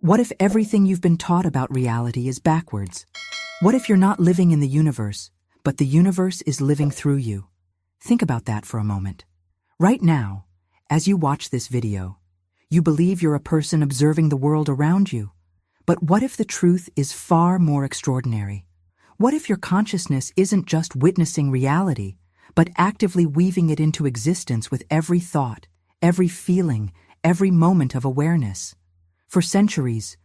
What if everything you've been taught about reality is backwards? What if you're not living in the universe, but the universe is living through you? Think about that for a moment. Right now, as you watch this video, you believe you're a person observing the world around you. But what if the truth is far more extraordinary? What if your consciousness isn't just witnessing reality, but actively weaving it into existence with every thought, every feeling, every moment of awareness? For centuries,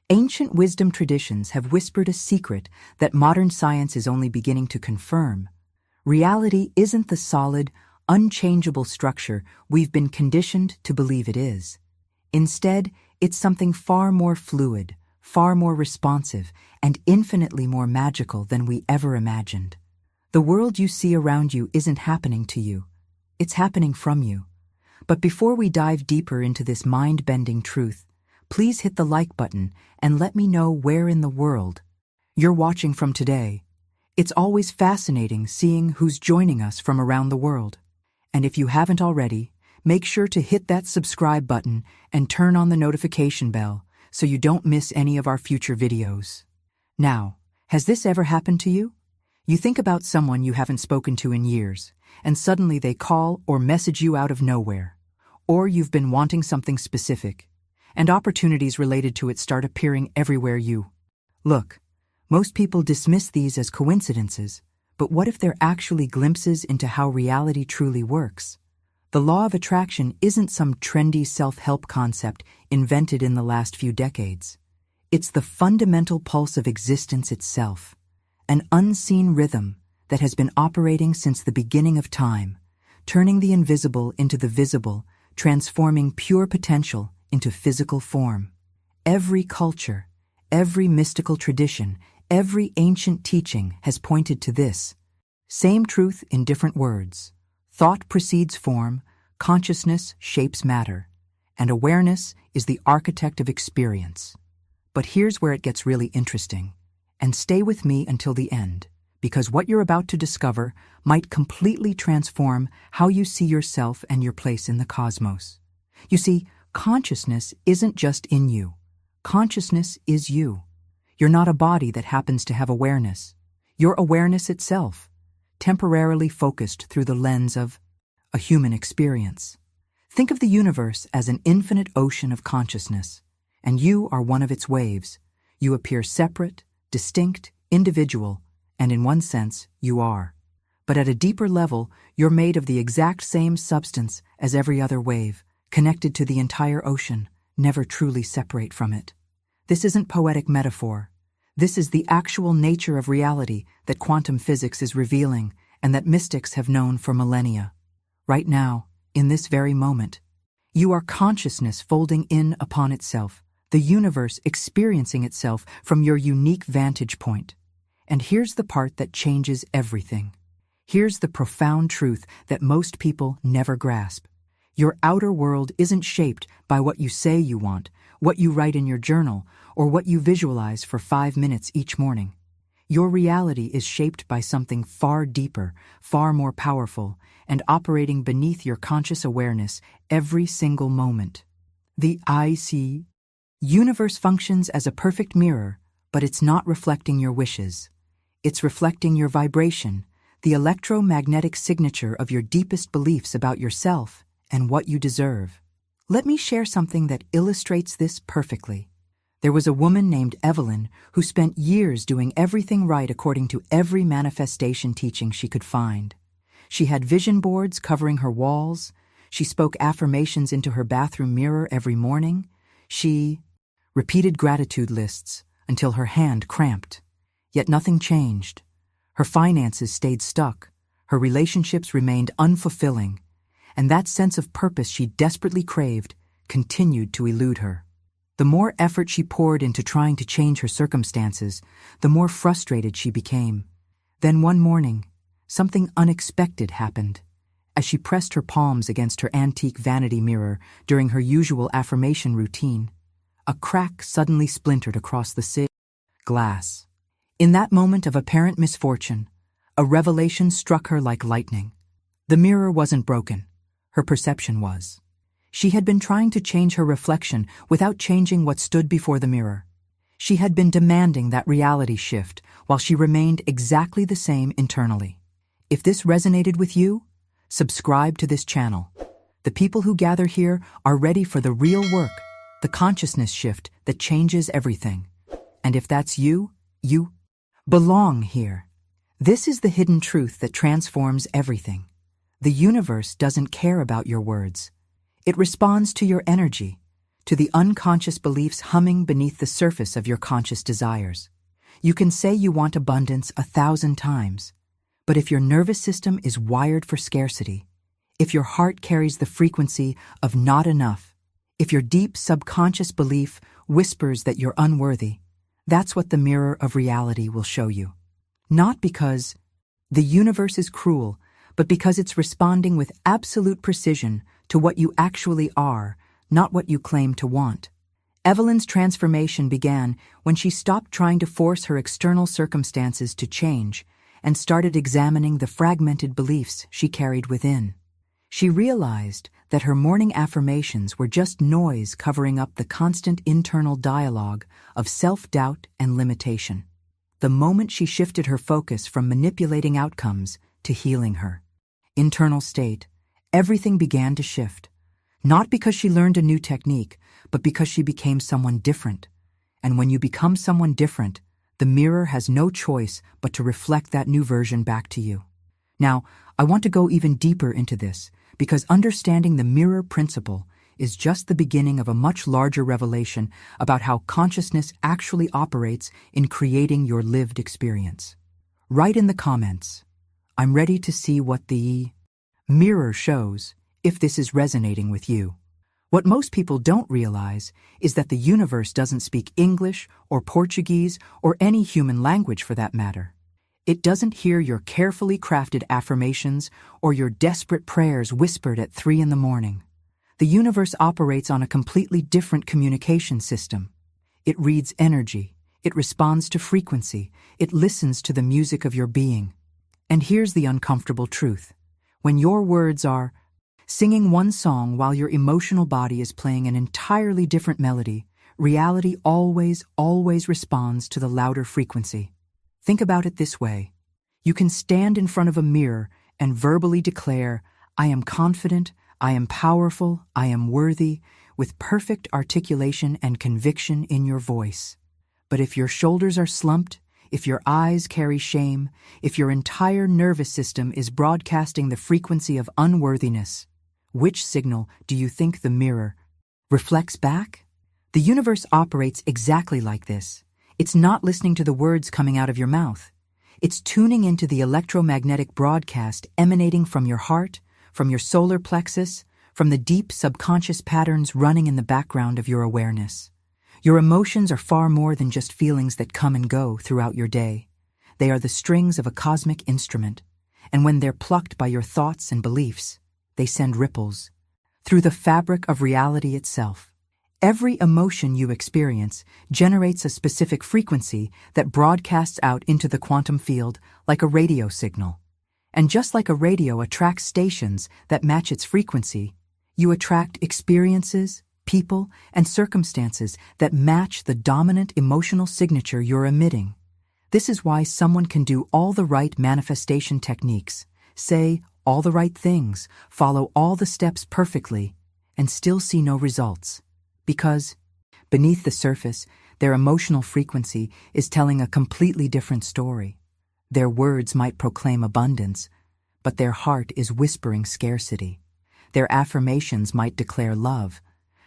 ancient wisdom traditions have whispered a secret that modern science is only beginning to confirm. Reality isn't the solid, unchangeable structure we've been conditioned to believe it is. Instead, it's something far more fluid, far more responsive, and infinitely more magical than we ever imagined. The world you see around you isn't happening to you. It's happening from you. But before we dive deeper into this mind-bending truth, please hit the like button and let me know where in the world you're watching from today. It's always fascinating seeing who's joining us from around the world. And if you haven't already, make sure to hit that subscribe button and turn on the notification bell so you don't miss any of our future videos. Now, has this ever happened to you? You think about someone you haven't spoken to in years, and suddenly they call or message you out of nowhere. Or you've been wanting something specific, and opportunities related to it start appearing everywhere you look. Most people dismiss these as coincidences, but what if they're actually glimpses into how reality truly works? The law of attraction isn't some trendy self-help concept invented in the last few decades. It's the fundamental pulse of existence itself, an unseen rhythm that has been operating since the beginning of time, turning the invisible into the visible, transforming pure potential into physical form. Every culture, every mystical tradition, every ancient teaching has pointed to this. Same truth in different words. Thought precedes form, consciousness shapes matter, and awareness is the architect of experience. But here's where it gets really interesting. And stay with me until the end, because what you're about to discover might completely transform how you see yourself and your place in the cosmos. You see, consciousness isn't just in you. Consciousness is you. You're not a body that happens to have awareness. You're awareness itself, temporarily focused through the lens of a human experience. Think of the universe as an infinite ocean of consciousness, and you are one of its waves. You appear separate, distinct, individual, and in one sense, you are. But at a deeper level, you're made of the exact same substance as every other wave, connected to the entire ocean, never truly separate from it. This isn't poetic metaphor. This is the actual nature of reality that quantum physics is revealing and that mystics have known for millennia. Right now, in this very moment, you are consciousness folding in upon itself, the universe experiencing itself from your unique vantage point. And here's the part that changes everything. Here's the profound truth that most people never grasp. Your outer world isn't shaped by what you say you want, what you write in your journal, or what you visualize for 5 minutes each morning. Your reality is shaped by something far deeper, far more powerful, and operating beneath your conscious awareness every single moment. The I.C. universe functions as a perfect mirror, but it's not reflecting your wishes. It's reflecting your vibration, the electromagnetic signature of your deepest beliefs about yourself and what you deserve. Let me share something that illustrates this perfectly. There was a woman named Evelyn who spent years doing everything right according to every manifestation teaching she could find. She had vision boards covering her walls. She spoke affirmations into her bathroom mirror every morning. She repeated gratitude lists until her hand cramped. Yet nothing changed. Her finances stayed stuck. Her relationships remained unfulfilling. And that sense of purpose she desperately craved continued to elude her. The more effort she poured into trying to change her circumstances, the more frustrated she became. Then one morning, something unexpected happened. As she pressed her palms against her antique vanity mirror during her usual affirmation routine, a crack suddenly splintered across the glass. In that moment of apparent misfortune, a revelation struck her like lightning. The mirror wasn't broken. Her perception was. She had been trying to change her reflection without changing what stood before the mirror. She had been demanding that reality shift while she remained exactly the same internally. If this resonated with you, subscribe to this channel. The people who gather here are ready for the real work, the consciousness shift that changes everything. And if that's you, you belong here. This is the hidden truth that transforms everything. The universe doesn't care about your words. It responds to your energy, to the unconscious beliefs humming beneath the surface of your conscious desires. You can say you want abundance 1,000 times, but if your nervous system is wired for scarcity, if your heart carries the frequency of not enough, if your deep subconscious belief whispers that you're unworthy, that's what the mirror of reality will show you. Not because the universe is cruel, but because it's responding with absolute precision to what you actually are, not what you claim to want. Evelyn's transformation began when she stopped trying to force her external circumstances to change and started examining the fragmented beliefs she carried within. She realized that her morning affirmations were just noise covering up the constant internal dialogue of self-doubt and limitation. The moment she shifted her focus from manipulating outcomes to healing her internal state, everything began to shift. Not because she learned a new technique, but because she became someone different. And when you become someone different, the mirror has no choice but to reflect that new version back to you. Now, I want to go even deeper into this, because understanding the mirror principle is just the beginning of a much larger revelation about how consciousness actually operates in creating your lived experience. Write in the comments, I'm ready to see what the mirror shows, if this is resonating with you. What most people don't realize is that the universe doesn't speak English or Portuguese or any human language for that matter. It doesn't hear your carefully crafted affirmations or your desperate prayers whispered at 3 a.m. The universe operates on a completely different communication system. It reads energy, it responds to frequency, it listens to the music of your being. And here's the uncomfortable truth. When your words are singing one song while your emotional body is playing an entirely different melody, reality always responds to the louder frequency. Think about it this way. You can stand in front of a mirror and verbally declare, I am confident, I am powerful, I am worthy, with perfect articulation and conviction in your voice. But if your shoulders are slumped, if your eyes carry shame, if your entire nervous system is broadcasting the frequency of unworthiness, which signal do you think the mirror reflects back? The universe operates exactly like this. It's not listening to the words coming out of your mouth. It's tuning into the electromagnetic broadcast emanating from your heart, from your solar plexus, from the deep subconscious patterns running in the background of your awareness. Your emotions are far more than just feelings that come and go throughout your day. They are the strings of a cosmic instrument, and when they're plucked by your thoughts and beliefs, they send ripples through the fabric of reality itself. Every emotion you experience generates a specific frequency that broadcasts out into the quantum field like a radio signal. And just like a radio attracts stations that match its frequency, you attract experiences, people, and circumstances that match the dominant emotional signature you're emitting. This is why someone can do all the right manifestation techniques, say all the right things, follow all the steps perfectly, and still see no results. Because beneath the surface, their emotional frequency is telling a completely different story. Their words might proclaim abundance, but their heart is whispering scarcity. Their affirmations might declare love,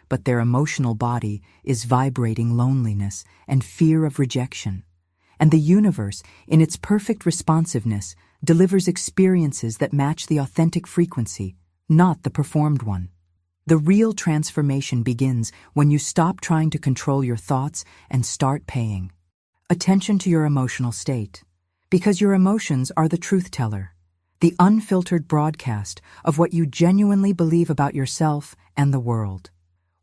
but their emotional body is vibrating loneliness and fear of rejection. And the universe, in its perfect responsiveness, delivers experiences that match the authentic frequency, not the performed one. The real transformation begins when you stop trying to control your thoughts and start paying attention to your emotional state. Because your emotions are the truth teller, the unfiltered broadcast of what you genuinely believe about yourself and the world.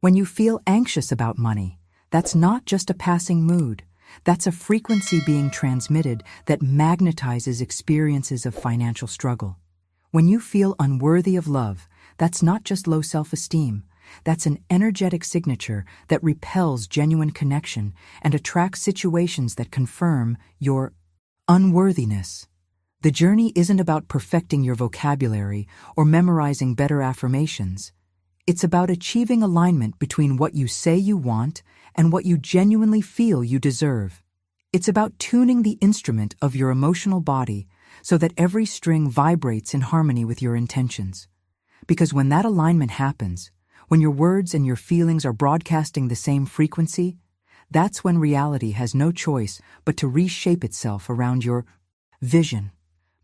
When you feel anxious about money, that's not just a passing mood. That's a frequency being transmitted that magnetizes experiences of financial struggle. When you feel unworthy of love, that's not just low self-esteem. That's an energetic signature that repels genuine connection and attracts situations that confirm your unworthiness. The journey isn't about perfecting your vocabulary or memorizing better affirmations. It's about achieving alignment between what you say you want and what you genuinely feel you deserve. It's about tuning the instrument of your emotional body so that every string vibrates in harmony with your intentions. Because when that alignment happens, when your words and your feelings are broadcasting the same frequency, that's when reality has no choice but to reshape itself around your vision.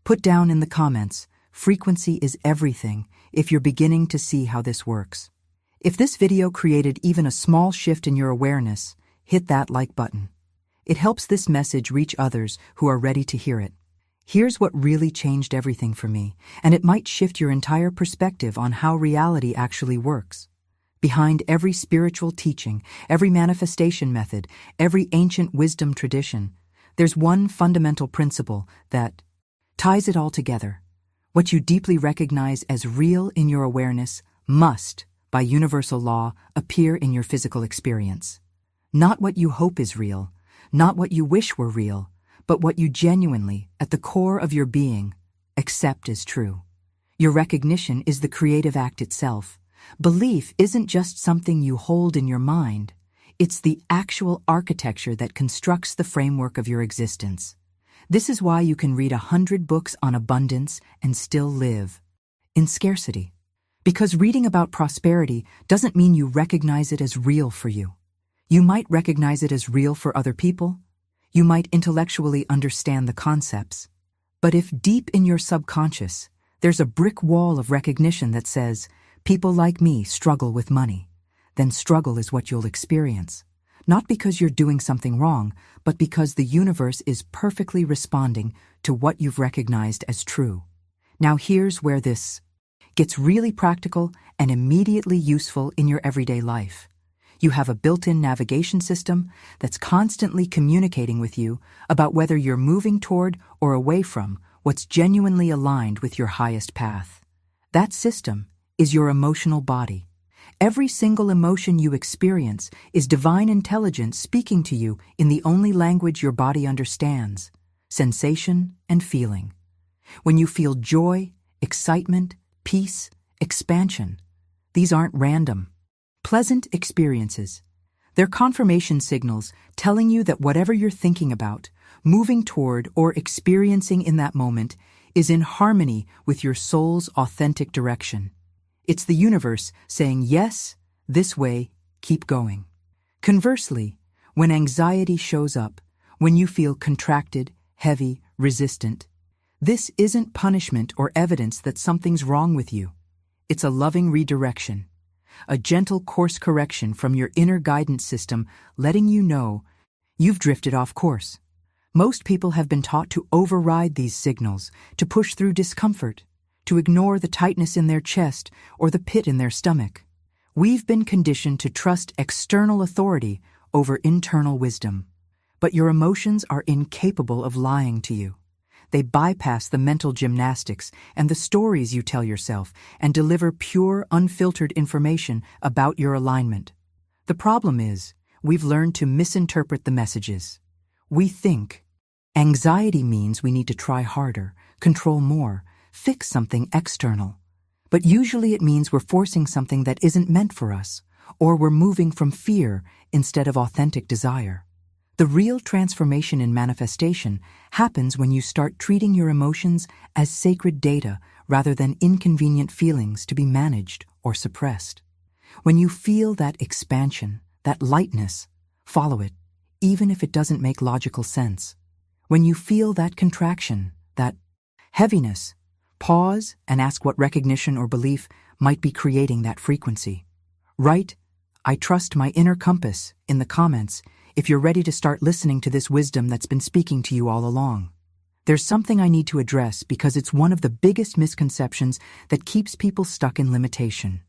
Put down in the comments, frequency is everything, if you're beginning to see how this works. If this video created even a small shift in your awareness, hit that like button. It helps this message reach others who are ready to hear it. Here's what really changed everything for me, and it might shift your entire perspective on how reality actually works. Behind every spiritual teaching, every manifestation method, every ancient wisdom tradition, there's one fundamental principle that ties it all together. What you deeply recognize as real in your awareness must, by universal law, appear in your physical experience. Not what you hope is real, not what you wish were real, but what you genuinely, at the core of your being, accept as true. Your recognition is the creative act itself. Belief isn't just something you hold in your mind. It's the actual architecture that constructs the framework of your existence. This is why you can read 100 books on abundance and still live in scarcity. Because reading about prosperity doesn't mean you recognize it as real for you. You might recognize it as real for other people. You might intellectually understand the concepts. But if deep in your subconscious, there's a brick wall of recognition that says, people like me struggle with money, then struggle is what you'll experience. Not because you're doing something wrong, but because the universe is perfectly responding to what you've recognized as true. Now here's where this gets really practical and immediately useful in your everyday life. You have a built-in navigation system that's constantly communicating with you about whether you're moving toward or away from what's genuinely aligned with your highest path. That system is your emotional body. Every single emotion you experience is divine intelligence speaking to you in the only language your body understands: sensation and feeling. When you feel joy, excitement, peace, expansion, these aren't random, pleasant experiences. They're confirmation signals telling you that whatever you're thinking about, moving toward, or experiencing in that moment is in harmony with your soul's authentic direction. It's the universe saying, yes, this way, keep going. Conversely, when anxiety shows up, when you feel contracted, heavy, resistant, this isn't punishment or evidence that something's wrong with you. It's a loving redirection, a gentle course correction from your inner guidance system letting you know you've drifted off course. Most people have been taught to override these signals, to push through discomfort, to ignore the tightness in their chest or the pit in their stomach. We've been conditioned to trust external authority over internal wisdom. But your emotions are incapable of lying to you. They bypass the mental gymnastics and the stories you tell yourself and deliver pure, unfiltered information about your alignment. The problem is, we've learned to misinterpret the messages. We think anxiety means we need to try harder, control more, fix something external. But usually it means we're forcing something that isn't meant for us, or we're moving from fear instead of authentic desire. The real transformation in manifestation happens when you start treating your emotions as sacred data rather than inconvenient feelings to be managed or suppressed. When you feel that expansion, that lightness, follow it, even if it doesn't make logical sense. When you feel that contraction, that heaviness, pause and ask what recognition or belief might be creating that frequency. Write, "I trust my inner compass," in the comments if you're ready to start listening to this wisdom that's been speaking to you all along. There's something I need to address because it's one of the biggest misconceptions that keeps people stuck in limitation.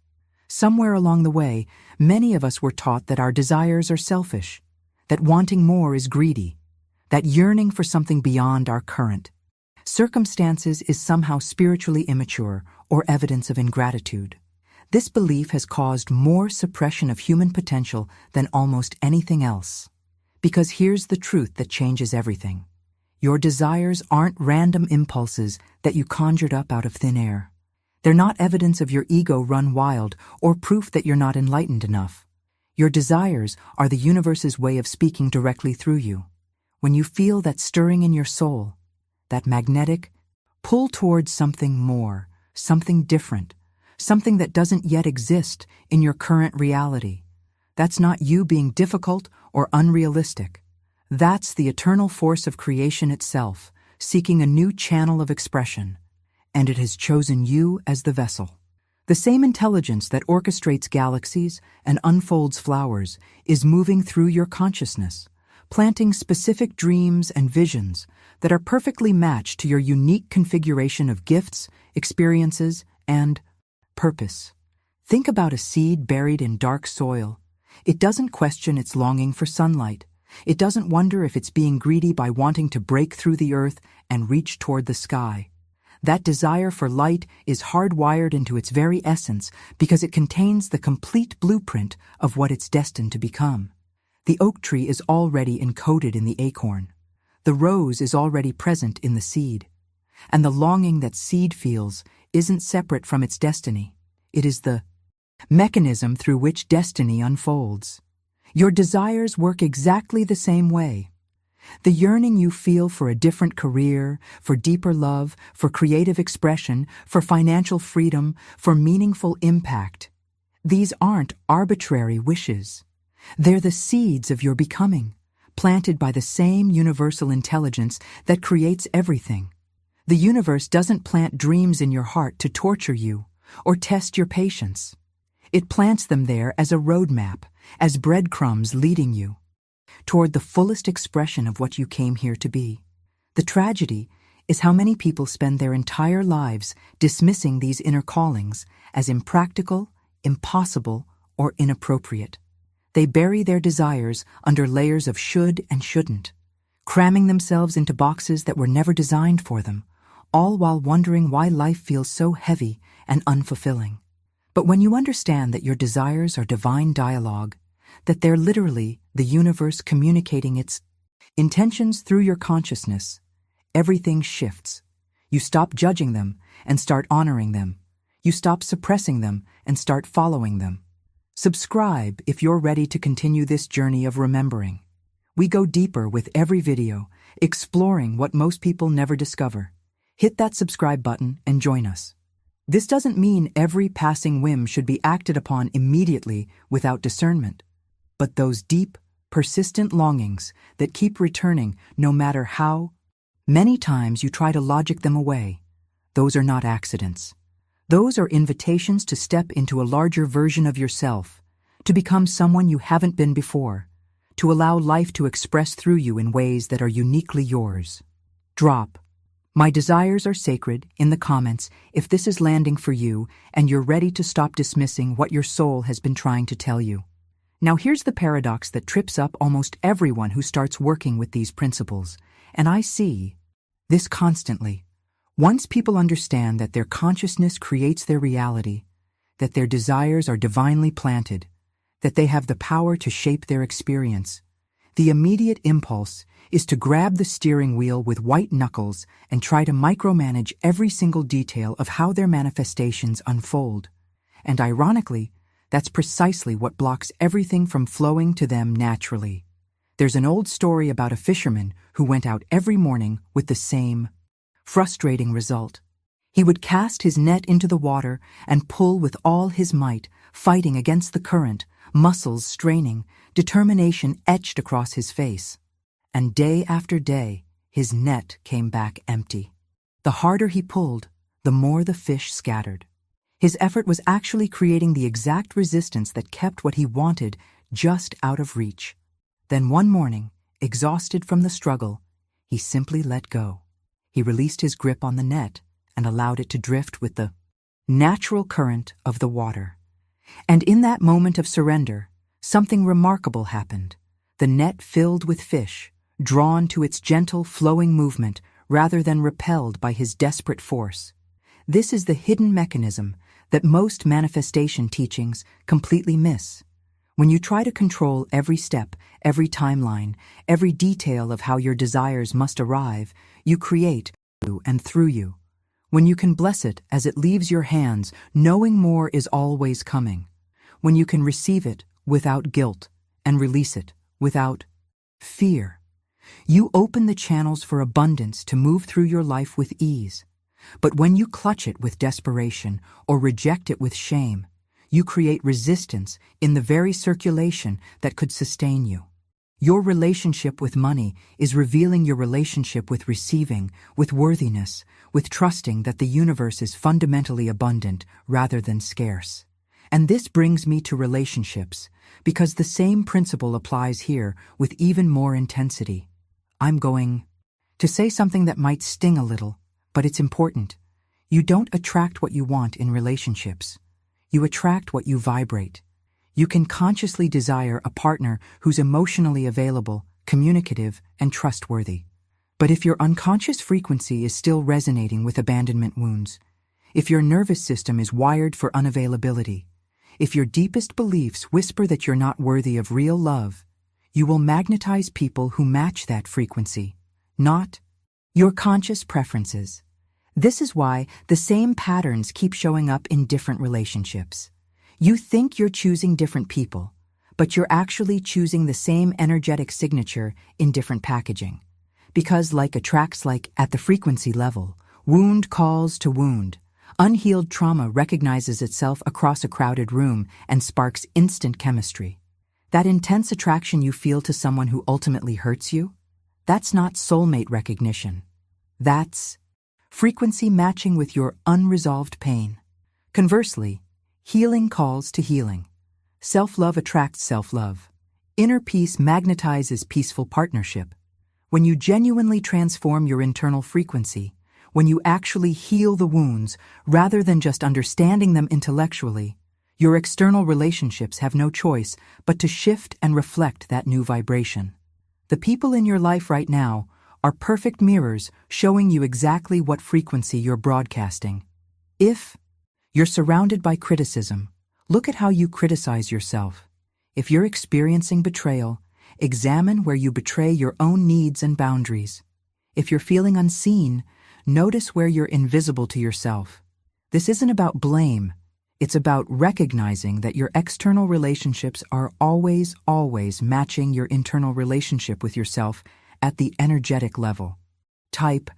Somewhere along the way, many of us were taught that our desires are selfish, that wanting more is greedy, that yearning for something beyond our current circumstances is somehow spiritually immature or evidence of ingratitude. This belief has caused more suppression of human potential than almost anything else. Because here's the truth that changes everything. Your desires aren't random impulses that you conjured up out of thin air. They're not evidence of your ego run wild or proof that you're not enlightened enough. Your desires are the universe's way of speaking directly through you. When you feel that stirring in your soul, that magnetic pull towards something more, something different, something that doesn't yet exist in your current reality, that's not you being difficult or unrealistic. That's the eternal force of creation itself, seeking a new channel of expression, and it has chosen you as the vessel. The same intelligence that orchestrates galaxies and unfolds flowers is moving through your consciousness, planting specific dreams and visions that are perfectly matched to your unique configuration of gifts, experiences, and purpose. Think about a seed buried in dark soil. It doesn't question its longing for sunlight. It doesn't wonder if it's being greedy by wanting to break through the earth and reach toward the sky. That desire for light is hardwired into its very essence because it contains the complete blueprint of what it's destined to become. The oak tree is already encoded in the acorn. The rose is already present in the seed. And the longing that seed feels isn't separate from its destiny. It is the mechanism through which destiny unfolds. Your desires work exactly the same way. The yearning you feel for a different career, for deeper love, for creative expression, for financial freedom, for meaningful impact. These aren't arbitrary wishes. They're the seeds of your becoming, planted by the same universal intelligence that creates everything. The universe doesn't plant dreams in your heart to torture you or test your patience. It plants them there as a roadmap, as breadcrumbs leading you toward the fullest expression of what you came here to be. The tragedy is how many people spend their entire lives dismissing these inner callings as impractical, impossible, or inappropriate. They bury their desires under layers of should and shouldn't, cramming themselves into boxes that were never designed for them, all while wondering why life feels so heavy and unfulfilling. But when you understand that your desires are divine dialogue, that they're literally the universe communicating its intentions through your consciousness, everything shifts. You stop judging them and start honoring them. You stop suppressing them and start following them. Subscribe if you're ready to continue this journey of remembering. We go deeper with every video, exploring what most people never discover. Hit that subscribe button and join us. This doesn't mean every passing whim should be acted upon immediately without discernment. But those deep, persistent longings that keep returning no matter how many times you try to logic them away, those are not accidents. Those are invitations to step into a larger version of yourself, to become someone you haven't been before, to allow life to express through you in ways that are uniquely yours. Drop "My desires are sacred" in the comments if this is landing for you and you're ready to stop dismissing what your soul has been trying to tell you. Now here's the paradox that trips up almost everyone who starts working with these principles, and I see this constantly. Once people understand that their consciousness creates their reality, that their desires are divinely planted, that they have the power to shape their experience, the immediate impulse is to grab the steering wheel with white knuckles and try to micromanage every single detail of how their manifestations unfold. And ironically, that's precisely what blocks everything from flowing to them naturally. There's an old story about a fisherman who went out every morning with the same frustrating result. He would cast his net into the water and pull with all his might, fighting against the current, muscles straining, determination etched across his face. And day after day, his net came back empty. The harder he pulled, the more the fish scattered. His effort was actually creating the exact resistance that kept what he wanted just out of reach. Then one morning, exhausted from the struggle, he simply let go. He released his grip on the net and allowed it to drift with the natural current of the water. And in that moment of surrender, something remarkable happened. The net filled with fish, drawn to its gentle, flowing movement rather than repelled by his desperate force. This is the hidden mechanism that most manifestation teachings completely miss. When you try to control every step, every timeline, every detail of how your desires must arrive, you create and through you. When you can bless it as it leaves your hands, knowing more is always coming. When you can receive it without guilt and release it without fear. You open the channels for abundance to move through your life with ease. But when you clutch it with desperation or reject it with shame, you create resistance in the very circulation that could sustain you. Your relationship with money is revealing your relationship with receiving, with worthiness, with trusting that the universe is fundamentally abundant rather than scarce. And this brings me to relationships, because the same principle applies here with even more intensity. I'm going to say something that might sting a little, but it's important. You don't attract what you want in relationships. You attract what you vibrate. You can consciously desire a partner who's emotionally available, communicative, and trustworthy. But if your unconscious frequency is still resonating with abandonment wounds, if your nervous system is wired for unavailability, if your deepest beliefs whisper that you're not worthy of real love, you will magnetize people who match that frequency, not your conscious preferences. This is why the same patterns keep showing up in different relationships. You think you're choosing different people, but you're actually choosing the same energetic signature in different packaging. Because like attracts like at the frequency level, wound calls to wound. Unhealed trauma recognizes itself across a crowded room and sparks instant chemistry. That intense attraction you feel to someone who ultimately hurts you, that's not soulmate recognition. That's frequency matching with your unresolved pain. Conversely, healing calls to healing. Self-love attracts self-love. Inner peace magnetizes peaceful partnership. When you genuinely transform your internal frequency, when you actually heal the wounds rather than just understanding them intellectually, your external relationships have no choice but to shift and reflect that new vibration. The people in your life right now are perfect mirrors showing you exactly what frequency you're broadcasting. If you're surrounded by criticism, look at how you criticize yourself. If you're experiencing betrayal, examine where you betray your own needs and boundaries. If you're feeling unseen, notice where you're invisible to yourself. This isn't about blame. It's about recognizing that your external relationships are always matching your internal relationship with yourself at the energetic level. Type,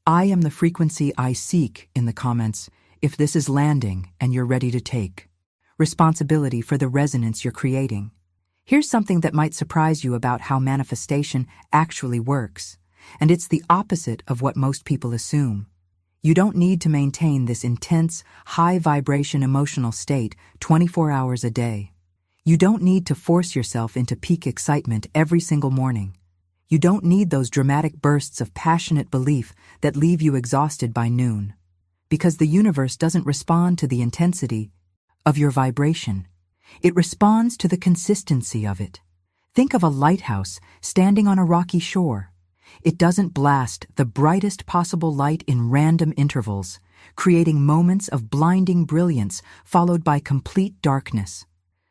"I am the frequency I seek" in the comments if this is landing and you're ready to take responsibility for the resonance you're creating. Here's something that might surprise you about how manifestation actually works, and it's the opposite of what most people assume. You don't need to maintain this intense, high-vibration emotional state 24 hours a day. You don't need to force yourself into peak excitement every single morning. You don't need those dramatic bursts of passionate belief that leave you exhausted by noon. Because the universe doesn't respond to the intensity of your vibration. It responds to the consistency of it. Think of a lighthouse standing on a rocky shore. It doesn't blast the brightest possible light in random intervals, creating moments of blinding brilliance followed by complete darkness.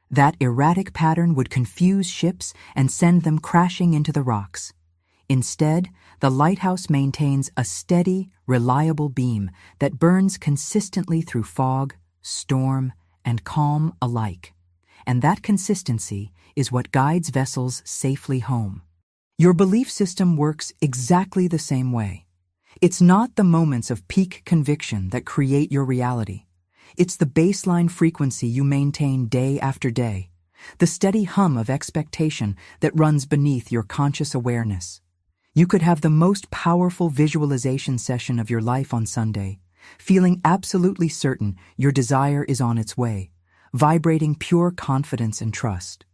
That erratic pattern would confuse ships and send them crashing into the rocks. Instead, the lighthouse maintains a steady, reliable beam that burns consistently through fog, storm, and calm alike. And that consistency is what guides vessels safely home. Your belief system works exactly the same way. It's not the moments of peak conviction that create your reality. It's the baseline frequency you maintain day after day, the steady hum of expectation that runs beneath your conscious awareness. You could have the most powerful visualization session of your life on Sunday, feeling absolutely certain your desire is on its way, vibrating pure confidence and trust.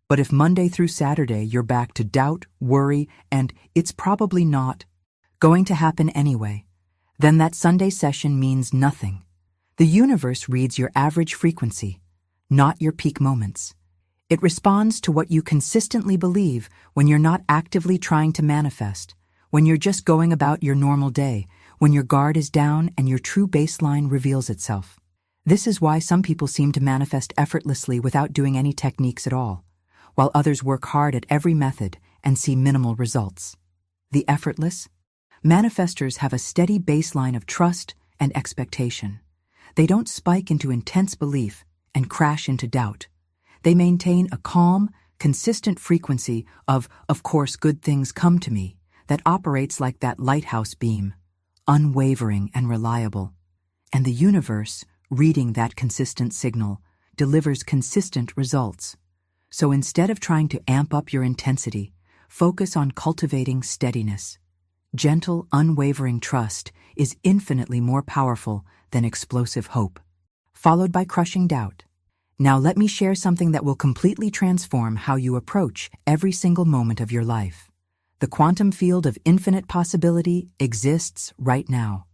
But if Monday through Saturday you're back to doubt, worry, and it's probably not going to happen anyway, then that Sunday session means nothing. The universe reads your average frequency, not your peak moments. It responds to what you consistently believe when you're not actively trying to manifest, when you're just going about your normal day, when your guard is down and your true baseline reveals itself. This is why some people seem to manifest effortlessly without doing any techniques at all, while others work hard at every method and see minimal results. The effortless? Manifestors have a steady baseline of trust and expectation. They don't spike into intense belief and crash into doubt. They maintain a calm, consistent frequency of course good things come to me, that operates like that lighthouse beam, unwavering and reliable. And the universe, reading that consistent signal, delivers consistent results. So instead of trying to amp up your intensity, focus on cultivating steadiness. Gentle, unwavering trust is infinitely more powerful than explosive hope, followed by crushing doubt. Now let me share something that will completely transform how you approach every single moment of your life. The quantum field of infinite possibility exists right now.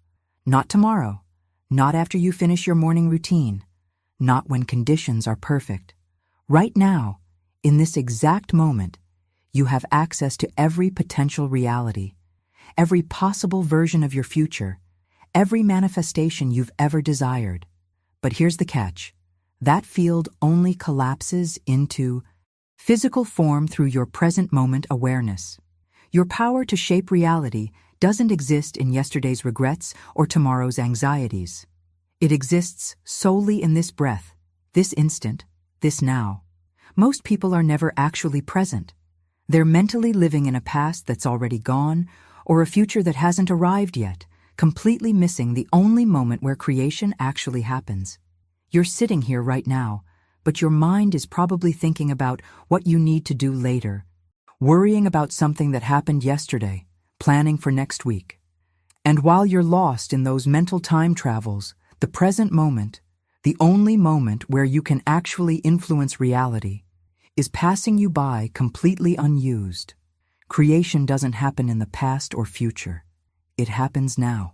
Not tomorrow, not after you finish your morning routine, not when conditions are perfect. Right now, in this exact moment, you have access to every potential reality, every possible version of your future, every manifestation you've ever desired. But here's the catch. That field only collapses into physical form through your present moment awareness. Your power to shape reality doesn't exist in yesterday's regrets or tomorrow's anxieties. It exists solely in this breath, this instant, this now. Most people are never actually present. They're mentally living in a past that's already gone or a future that hasn't arrived yet, completely missing the only moment where creation actually happens. You're sitting here right now, but your mind is probably thinking about what you need to do later, worrying about something that happened yesterday, planning for next week. And while you're lost in those mental time travels, the present moment, the only moment where you can actually influence reality, is passing you by completely unused. Creation doesn't happen in the past or future. It happens now,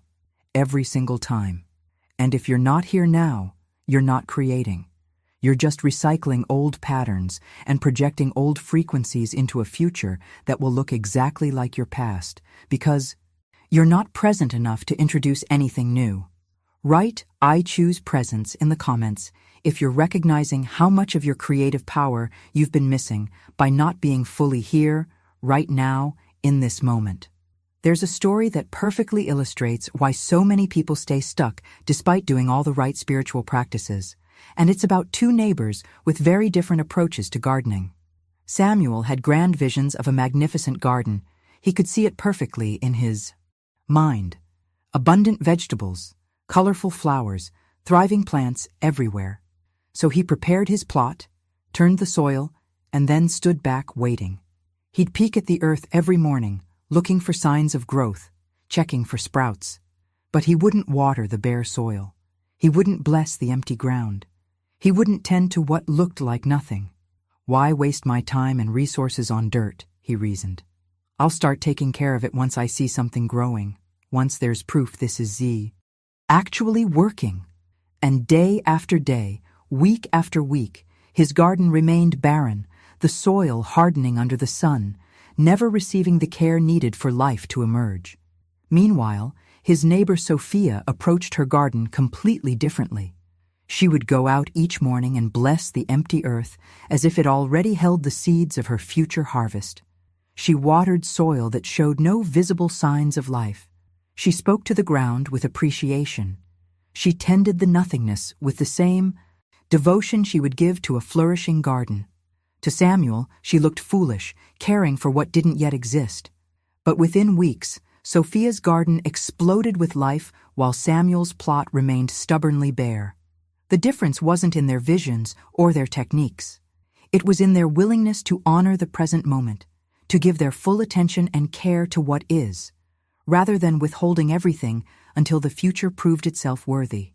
every single time. And if you're not here now, you're not creating. You're just recycling old patterns and projecting old frequencies into a future that will look exactly like your past, because you're not present enough to introduce anything new. Write "I choose presence" in the comments if you're recognizing how much of your creative power you've been missing by not being fully here, right now, in this moment. There's a story that perfectly illustrates why so many people stay stuck despite doing all the right spiritual practices, and it's about two neighbors with very different approaches to gardening. Samuel had grand visions of a magnificent garden. He could see it perfectly in his mind. Abundant vegetables, colorful flowers, thriving plants everywhere. So he prepared his plot, turned the soil, and then stood back waiting. He'd peek at the earth every morning, looking for signs of growth, checking for sprouts. But he wouldn't water the bare soil. He wouldn't bless the empty ground. He wouldn't tend to what looked like nothing. Why waste my time and resources on dirt, he reasoned. I'll start taking care of it once I see something growing, once there's proof this is actually working. And day after day, week after week, his garden remained barren, the soil hardening under the sun, never receiving the care needed for life to emerge. Meanwhile, his neighbor Sophia approached her garden completely differently. She would go out each morning and bless the empty earth as if it already held the seeds of her future harvest. She watered soil that showed no visible signs of life. She spoke to the ground with appreciation. She tended the nothingness with the same devotion she would give to a flourishing garden. To Samuel, she looked foolish, caring for what didn't yet exist. But within weeks, Sophia's garden exploded with life while Samuel's plot remained stubbornly bare. The difference wasn't in their visions or their techniques. It was in their willingness to honor the present moment, to give their full attention and care to what is, rather than withholding everything until the future proved itself worthy.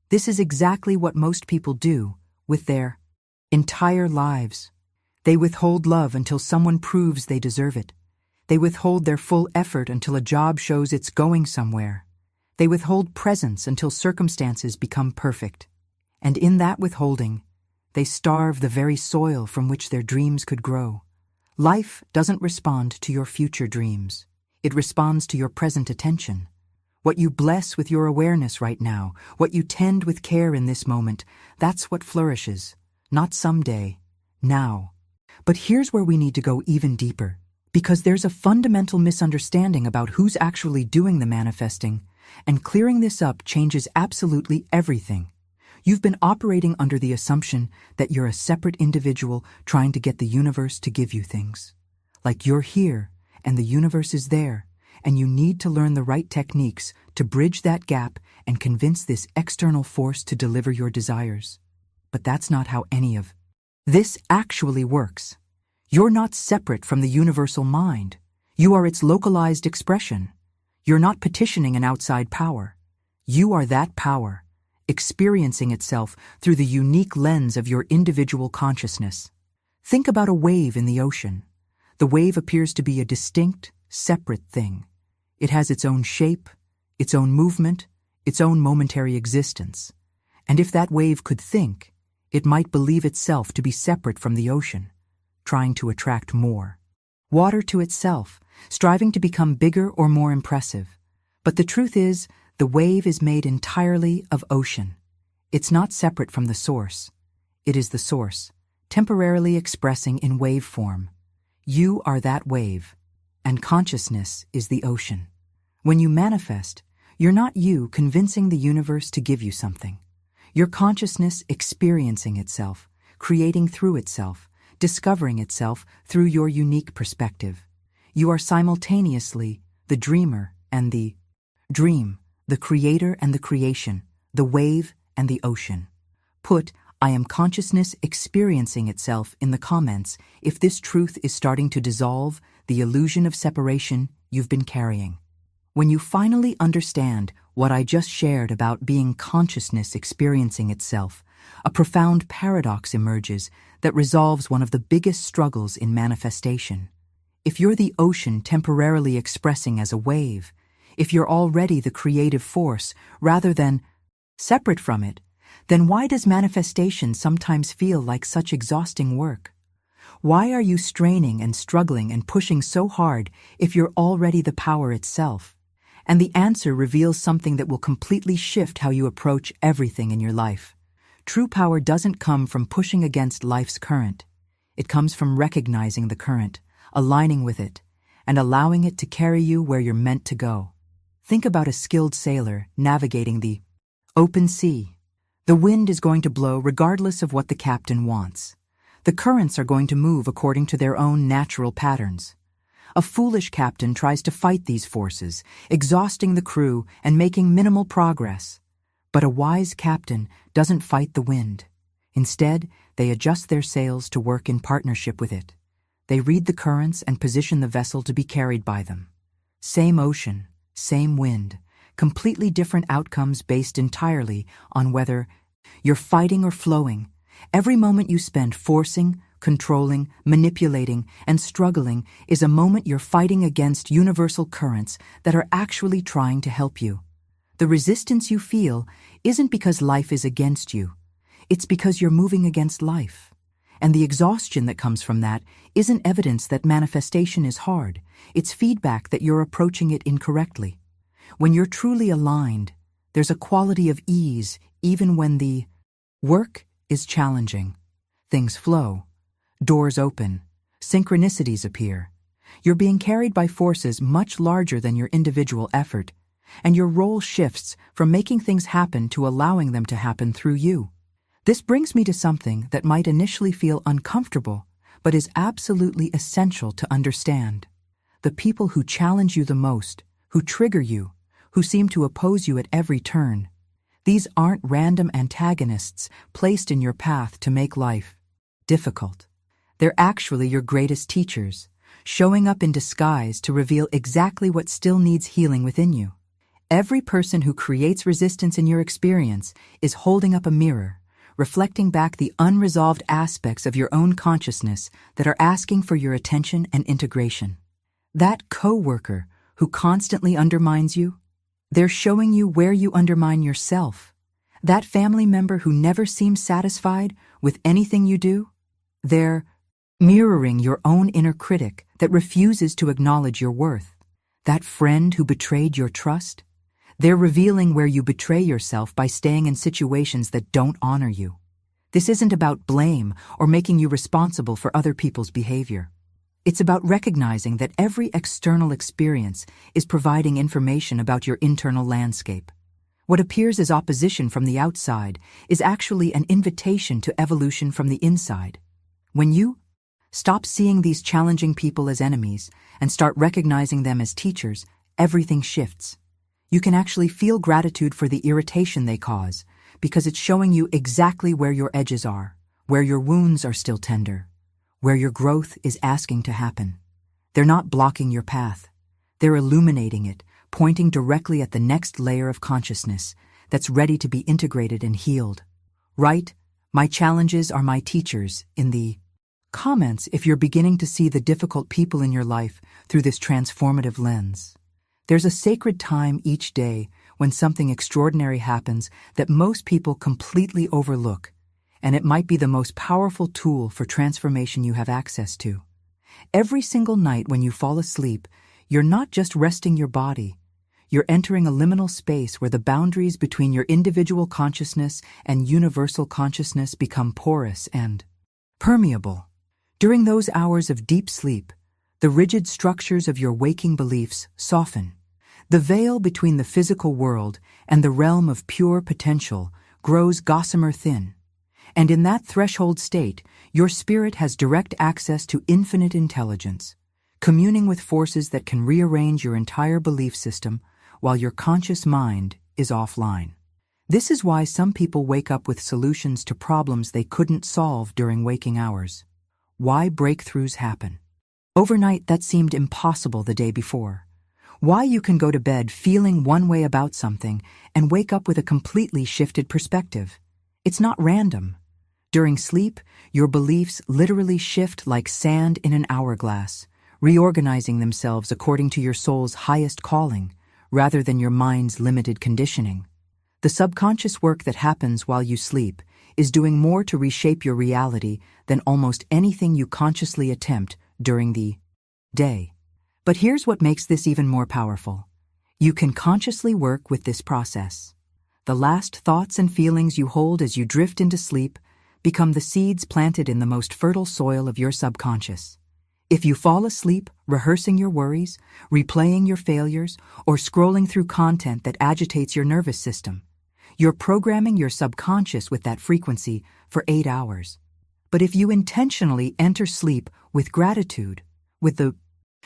This is exactly what most people do with their entire lives. They withhold love until someone proves they deserve it. They withhold their full effort until a job shows it's going somewhere. They withhold presence until circumstances become perfect. And in that withholding, they starve the very soil from which their dreams could grow. Life doesn't respond to your future dreams. It responds to your present attention. What you bless with your awareness right now, what you tend with care in this moment, that's what flourishes. Not someday, now. But here's where we need to go even deeper, because there's a fundamental misunderstanding about who's actually doing the manifesting, and clearing this up changes absolutely everything. You've been operating under the assumption that you're a separate individual trying to get the universe to give you things. Like you're here, and the universe is there, and you need to learn the right techniques to bridge that gap and convince this external force to deliver your desires. But that's not how any of this actually works. You're not separate from the universal mind. You are its localized expression. You're not petitioning an outside power. You are that power, experiencing itself through the unique lens of your individual consciousness. Think about a wave in the ocean. The wave appears to be a distinct, separate thing. It has its own shape, its own movement, its own momentary existence. And if that wave could think, it might believe itself to be separate from the ocean, trying to attract more water to itself, striving to become bigger or more impressive. But the truth is, the wave is made entirely of ocean. It's not separate from the source. It is the source, temporarily expressing in wave form. You are that wave, and consciousness is the ocean. When you manifest, you're not you convincing the universe to give you something. Your consciousness experiencing itself, creating through itself, discovering itself through your unique perspective. You are simultaneously the dreamer and the dream, the creator and the creation, the wave and the ocean. Put, I am consciousness experiencing itself in the comments if this truth is starting to dissolve the illusion of separation you've been carrying. When you finally understand what I just shared about being consciousness experiencing itself, a profound paradox emerges that resolves one of the biggest struggles in manifestation. If you're the ocean temporarily expressing as a wave, if you're already the creative force rather than separate from it, then why does manifestation sometimes feel like such exhausting work? Why are you straining and struggling and pushing so hard if you're already the power itself? And the answer reveals something that will completely shift how you approach everything in your life. True power doesn't come from pushing against life's current. It comes from recognizing the current, aligning with it, and allowing it to carry you where you're meant to go. Think about a skilled sailor navigating the open sea. The wind is going to blow regardless of what the captain wants. The currents are going to move according to their own natural patterns. A foolish captain tries to fight these forces, exhausting the crew and making minimal progress. But a wise captain doesn't fight the wind. Instead, they adjust their sails to work in partnership with it. They read the currents and position the vessel to be carried by them. Same ocean, same wind, completely different outcomes based entirely on whether you're fighting or flowing. Every moment you spend forcing, controlling, manipulating, and struggling is a moment you're fighting against universal currents that are actually trying to help you. The resistance you feel isn't because life is against you. It's because you're moving against life. And the exhaustion that comes from that isn't evidence that manifestation is hard. It's feedback that you're approaching it incorrectly. When you're truly aligned, there's a quality of ease even when the work is challenging. Things flow. Doors open. Synchronicities appear. You're being carried by forces much larger than your individual effort, and your role shifts from making things happen to allowing them to happen through you. This brings me to something that might initially feel uncomfortable, but is absolutely essential to understand. The people who challenge you the most, who trigger you, who seem to oppose you at every turn, these aren't random antagonists placed in your path to make life difficult. They're actually your greatest teachers, showing up in disguise to reveal exactly what still needs healing within you. Every person who creates resistance in your experience is holding up a mirror, reflecting back the unresolved aspects of your own consciousness that are asking for your attention and integration. That coworker who constantly undermines you, they're showing you where you undermine yourself. That family member who never seems satisfied with anything you do, they're mirroring your own inner critic that refuses to acknowledge your worth. That friend who betrayed your trust, They're revealing where you betray yourself by staying in situations that don't honor you. This isn't about blame or making you responsible for other people's behavior. It's about recognizing that every external experience is providing information about your internal landscape. What appears as opposition from the outside is actually an invitation to evolution from the inside. When you stop seeing these challenging people as enemies and start recognizing them as teachers, everything shifts. You can actually feel gratitude for the irritation they cause because it's showing you exactly where your edges are, where your wounds are still tender, where your growth is asking to happen. They're not blocking your path. They're illuminating it, pointing directly at the next layer of consciousness that's ready to be integrated and healed. Write, "My challenges are my teachers," in the comments if you're beginning to see the difficult people in your life through this transformative lens. There's a sacred time each day when something extraordinary happens that most people completely overlook, and it might be the most powerful tool for transformation you have access to. Every single night when you fall asleep, you're not just resting your body. You're entering a liminal space where the boundaries between your individual consciousness and universal consciousness become porous and permeable. During those hours of deep sleep, the rigid structures of your waking beliefs soften. The veil between the physical world and the realm of pure potential grows gossamer thin. And in that threshold state, your spirit has direct access to infinite intelligence, communing with forces that can rearrange your entire belief system while your conscious mind is offline. This is why some people wake up with solutions to problems they couldn't solve during waking hours. Why breakthroughs happen. Overnight, that seemed impossible the day before. Why you can go to bed feeling one way about something and wake up with a completely shifted perspective. It's not random. During sleep, your beliefs literally shift like sand in an hourglass, reorganizing themselves according to your soul's highest calling, rather than your mind's limited conditioning. The subconscious work that happens while you sleep is doing more to reshape your reality than almost anything you consciously attempt during the day. But here's what makes this even more powerful. You can consciously work with this process. The last thoughts and feelings you hold as you drift into sleep become the seeds planted in the most fertile soil of your subconscious. If you fall asleep rehearsing your worries, replaying your failures, or scrolling through content that agitates your nervous system, you're programming your subconscious with that frequency for 8 hours. But if you intentionally enter sleep with gratitude, with the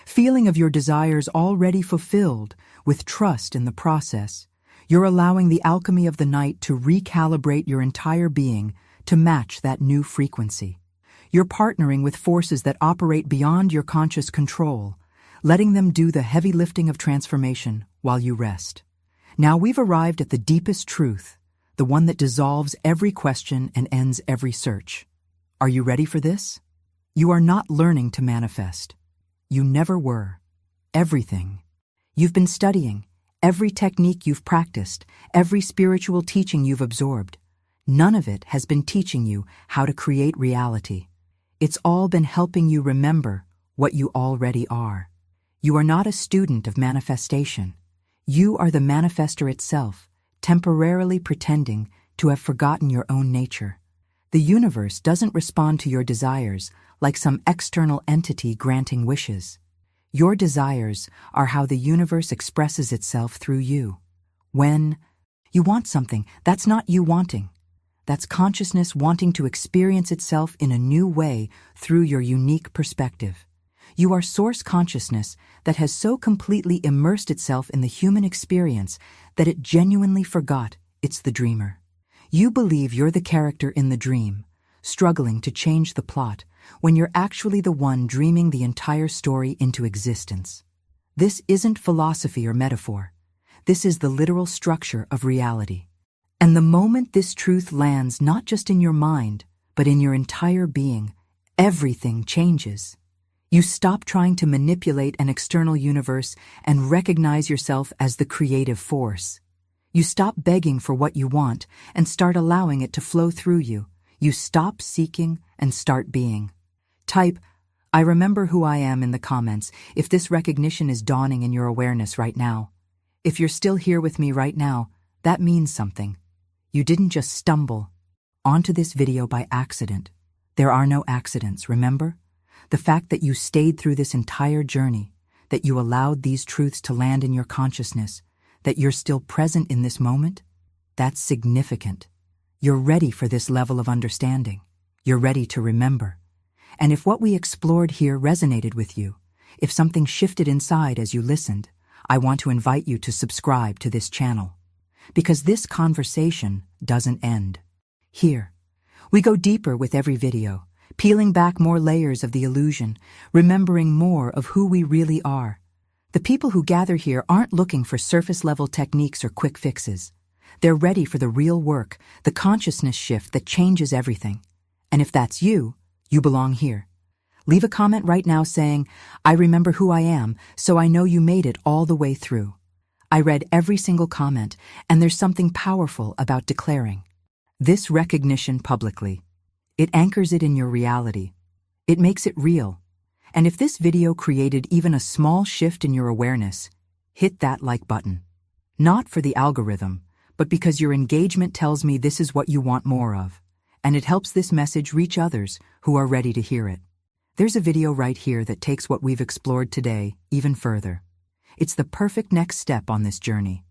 feeling of your desires already fulfilled, with trust in the process, you're allowing the alchemy of the night to recalibrate your entire being to match that new frequency. You're partnering with forces that operate beyond your conscious control, letting them do the heavy lifting of transformation while you rest. Now we've arrived at the deepest truth, the one that dissolves every question and ends every search. Are you ready for this? You are not learning to manifest. You never were. Everything you've been studying, every technique you've practiced, every spiritual teaching you've absorbed, none of it has been teaching you how to create reality. It's all been helping you remember what you already are. You are not a student of manifestation. You are the manifester itself, temporarily pretending to have forgotten your own nature. The universe doesn't respond to your desires like some external entity granting wishes. Your desires are how the universe expresses itself through you. When you want something, that's not you wanting. That's consciousness wanting to experience itself in a new way through your unique perspective. You are source consciousness that has so completely immersed itself in the human experience that it genuinely forgot it's the dreamer. You believe you're the character in the dream, struggling to change the plot, when you're actually the one dreaming the entire story into existence. This isn't philosophy or metaphor. This is the literal structure of reality. And the moment this truth lands not just in your mind, but in your entire being, everything changes. You stop trying to manipulate an external universe and recognize yourself as the creative force. You stop begging for what you want and start allowing it to flow through you. You stop seeking and start being. Type, "I remember who I am" in the comments if this recognition is dawning in your awareness right now. If you're still here with me right now, that means something. You didn't just stumble onto this video by accident. There are no accidents, remember? The fact that you stayed through this entire journey, that you allowed these truths to land in your consciousness, that you're still present in this moment, that's significant. You're ready for this level of understanding. You're ready to remember. And if what we explored here resonated with you, if something shifted inside as you listened, I want to invite you to subscribe to this channel. Because this conversation doesn't end here. We go deeper with every video, peeling back more layers of the illusion, remembering more of who we really are. The people who gather here aren't looking for surface-level techniques or quick fixes. They're ready for the real work, the consciousness shift that changes everything. And if that's you, you belong here. Leave a comment right now saying, "I remember who I am, so I know you made it all the way through." I read every single comment, and there's something powerful about declaring this recognition publicly. It anchors it in your reality. It makes it real. And if this video created even a small shift in your awareness, hit that like button. Not for the algorithm, but because your engagement tells me this is what you want more of, and it helps this message reach others who are ready to hear it. There's a video right here that takes what we've explored today even further. It's the perfect next step on this journey.